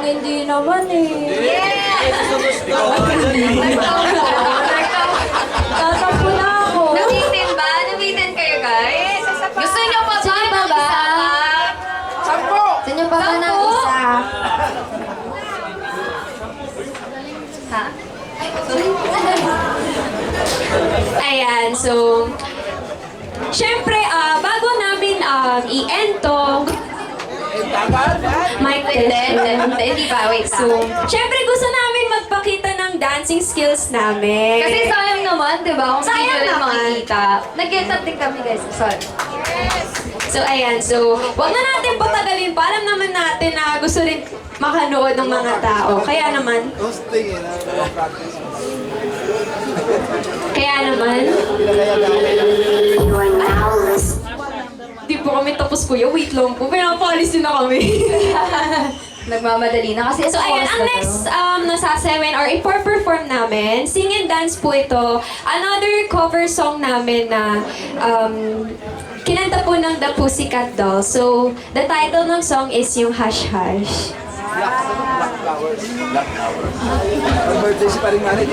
hindi naman eh. Tatampo na ako. Nabitin ba? Nabitin kayo, guys? Gusto niyo pa ba? Sige pa ba? Gusto niyo pa ba ng isa? Ha? Ayan, so, syempre, bago namin i-end to, mic test. Hindi ba? Wait So, syempre gusto namin magpakita ng dancing skills namin. Kasi sayang naman, di ba? Kung Sayang hindi nyo rin naman. makikita. Nag-get up din kami, guys. Sorry. So, ayan. So, wag na natin patagalin pa. Alam naman natin na gusto rin makanood ng mga tao. Kaya naman, di po kami tapos, kuya. Wait lang po. Pinapalis din na kami. Nagmamadali na kasi So, ayan, ang next nasasayawan or ipo-perform namin, sing and dance po ito. Another cover song namin na kinanta po ng The Pussycat Dolls. So, the title ng song is yung Hush Hush. Birthday si Paring Manny.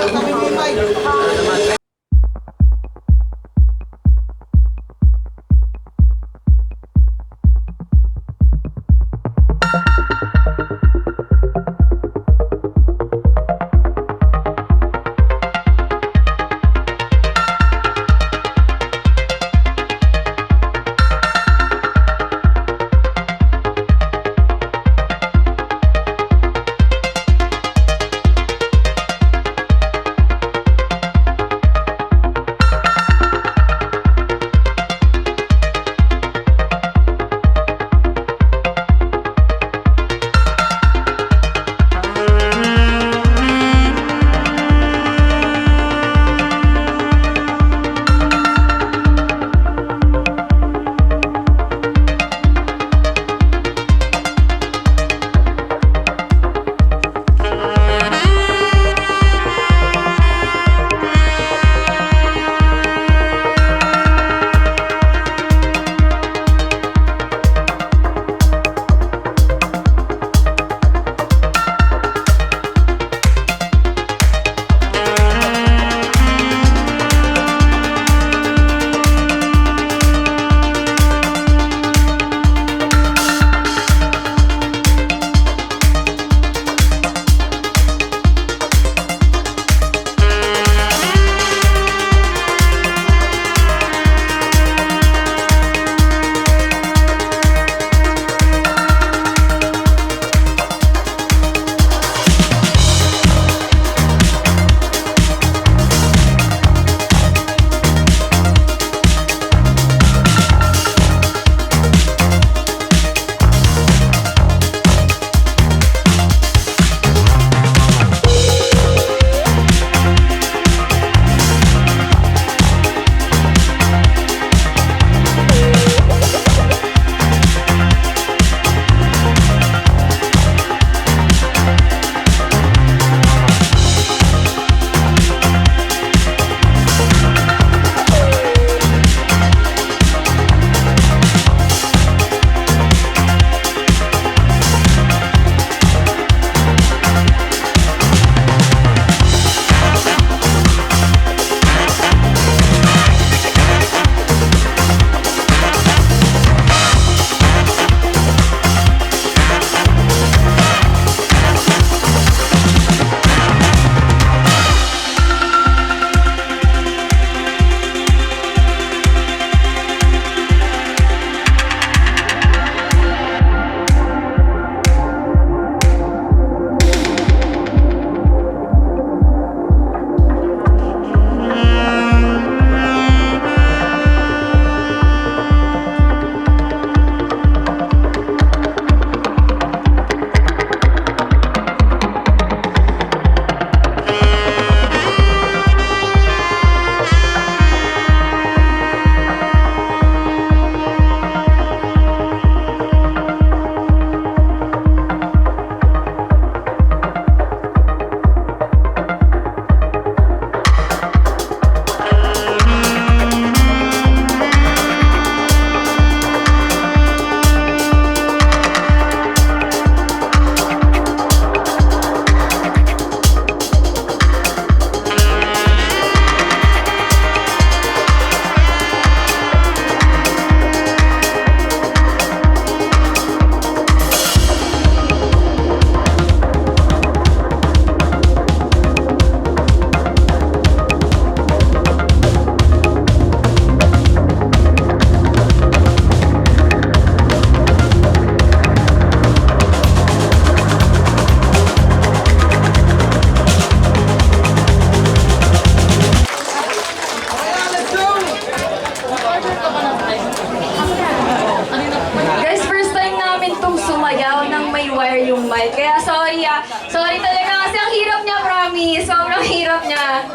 may wire yung mic. Kaya sorry sorry talaga kasi ang hirap niya, promise. Sobrang hirap niya.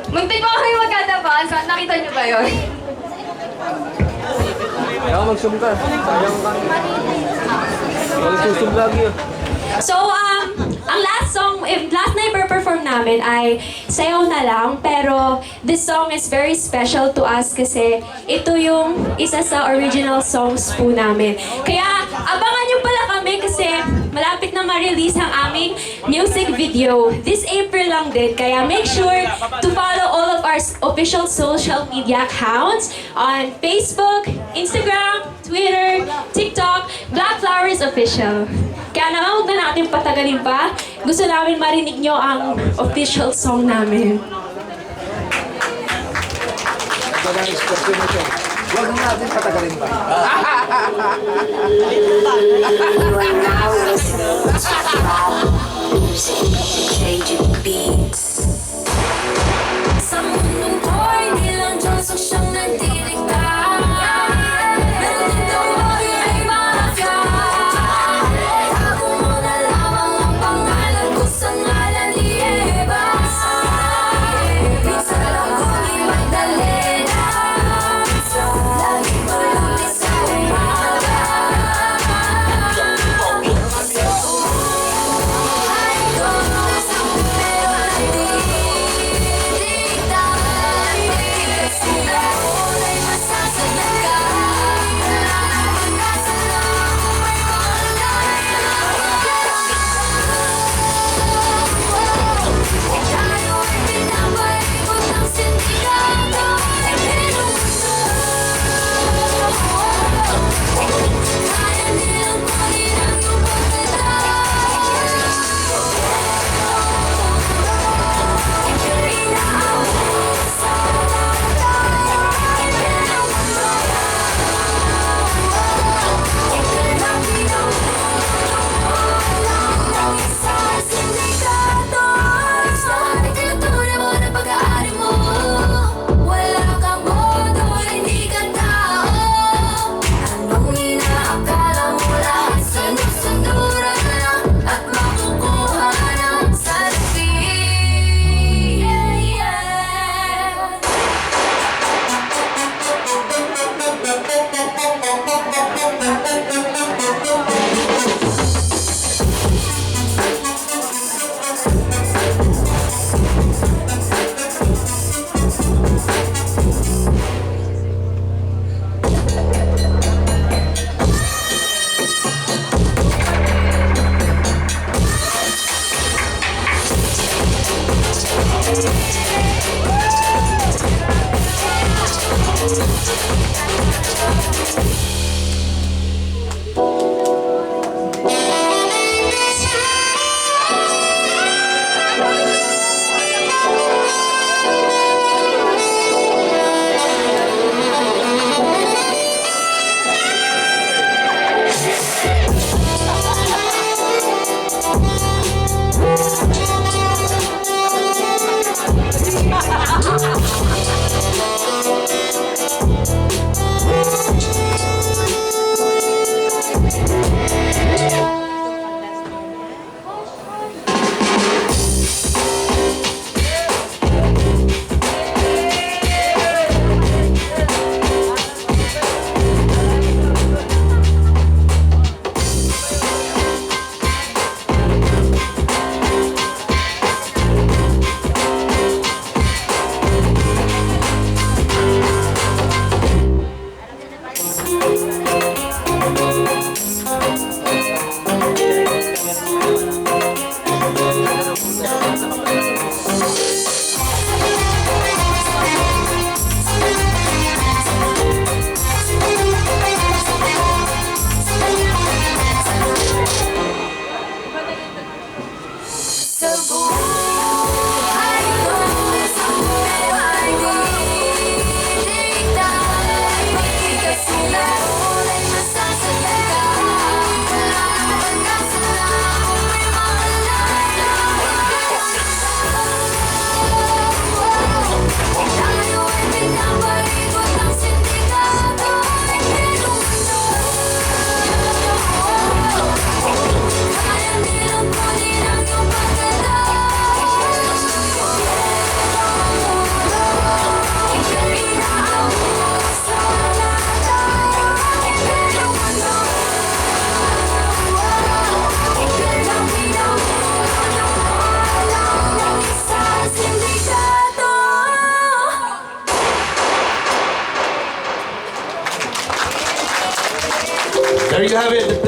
Muntik pa kami magkatapan. Nakita niyo ba yun? Kaya mag-zoom ka. Sayang ka. Mag-zoom lagi yun. So, ang last na i-perform namin ay Sayaw na Lang. Pero, this song is very special to us kasi ito yung isa sa original songs po namin. Kaya, abangan nyo pala kami kasi malapit na ma-release ang aming music video. This April lang din. Kaya, make sure to follow all of our official social media accounts on Facebook, Instagram, Twitter, TikTok, Black Flowers Official. Kaya naman, huwag na natin patagalin pa. Gusto namin marinig nyo ang official song namin. Ito na expression nito. Huwag na natin patagalin pa. Changing beats. Sa mundong ko, hindi lang Diyos ang siyang nagdiligtas. Meron din daw ay mafia. Tago mo na lamang ang pangalan ko sa ngalan ni Eva. Pinsan lang ko ni Magdalena. Lagi ko lang di sa umaga.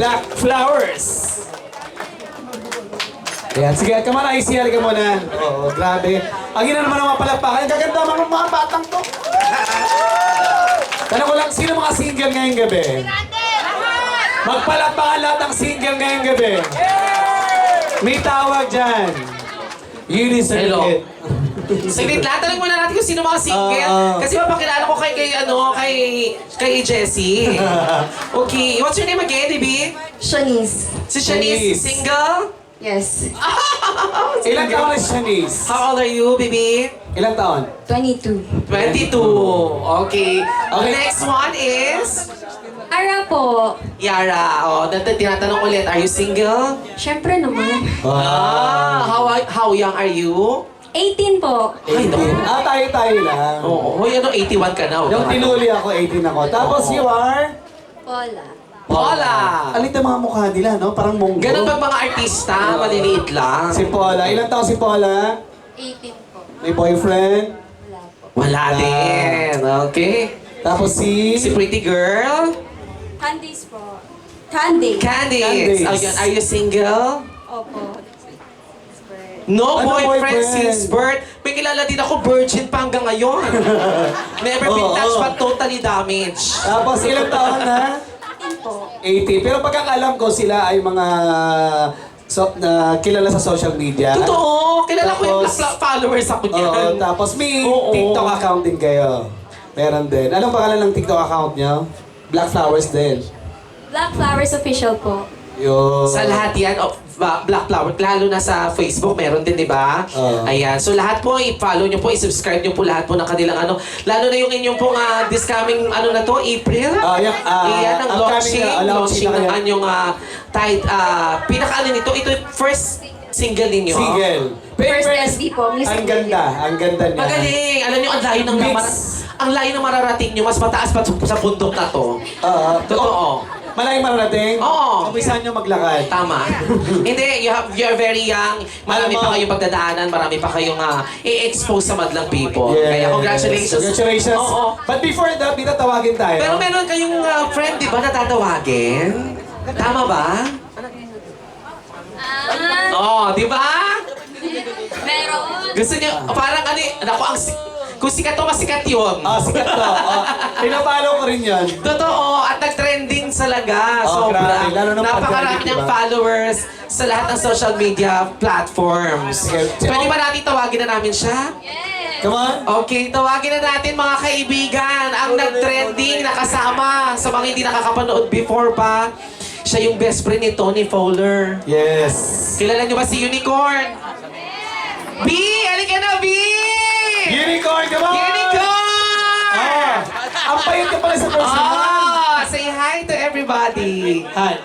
Black Flowers. Ayan, sige, come on, IC, halika muna. Oo, grabe. Ang ina naman ang mga palakpakan. Ang gaganda mga batang to. Tanong ko lang, sino mga single ngayong gabi? Magpalakpakan lahat ng single ngayong gabi. May tawag dyan. Eunice Hello. Enriquez. Saglit lang, tanong muna natin kung sino mga single. Kasi mapakilala ko kay Jessie. Okay, what's your name again, Libby? Shanice. Si Shanice, Shanice. single? Yes. Ilang taon na si Shanice? How old are you, baby? Ilang taon? 22. 22. Okay. Okay. Next one is Ara po. Yara. Oh, tinatanong ulit, are you single? Siyempre naman. How young are you? 18 po. 18. Tayo lang. Oo, 81 ka na. Yung tinuli ako, 18 ako. Tapos you are? Paula. Paula. Alit ang mga mukha nila, no? Parang monggo. Ganun pag mga artista, maliliit lang. Si Paula. Ilang taon si Paula? 18 po. May boyfriend? Wala din. Okay. Tapos Si pretty girl? Candice po. Candy. Candice. Candice. Oh, yun. Are you single? Opo. No Ano boyfriend boyfriend? since birth. May kilala din ako, virgin pa hanggang ngayon. Never been Oo, touched oo. but totally damaged. Tapos ilang taon na? 18 po. 80. Pero pagkakalam ko, sila ay mga kilala sa social media. Totoo, kilala ko yung Tapos- followers ako Oo, niyan. tapos may Oo. TikTok account din kayo. Meron din. Anong pangalan ng TikTok account niyo? Black Flowers din. Black Flowers Official po. Yun. Sa lahat yan, Black Flower, lalo na sa Facebook, meron din, di ba? Oo. Ayan. So lahat po, i-follow nyo po, i-subscribe nyo po lahat po ng kanilang ano. Lalo na yung inyong pong this coming, ano na to, April? Yan, Iyan ang launching, launching ng na yan. anyong pinaka-ano nito, ito yung first single ninyo. Single. First SD po, music Ang ganda. Ang ganda niya. Magaling! Alam nyo, ang layo ng Mix. ang layo ng mararating nyo, mas mataas pa sa bundok na to. Totoo. Malayong mararating? Oo. Kumpisahan nyo maglakad. Tama. Hindi, you're very young. Marami Alam mo- pa kayong pagdadaanan, marami pa kayong i-expose sa madlang people. Yes. Kaya congratulations. Congratulations. Oo. But before that, tatawagin tayo. Pero meron kayong friend, di ba, na tatawagin? Tama ba? Di ba? Meron. Gusto niyo, parang naku, kung sikat to, masikat yun. Sikat to. Pinapalo ko rin yan. Totoo, at nag-trending talaga. Sobra. grabe. Lalo na Napakarami pag-trending, niyang diba? followers sa lahat ng social media platforms. Sige. Pwede ba natin tawagin na namin siya? Come on. Okay, tawagin na natin mga kaibigan. Ang nag-trending nakasama sa mga hindi nakakapanood before pa. Siya yung best friend ni Tony Fowler. Yes. Kilala niyo ba si Unicorn? B! Halika na, B! Unicorn, come on! Unicorn! Ang payat ka pala sa personal. Say hi to everybody. Hi.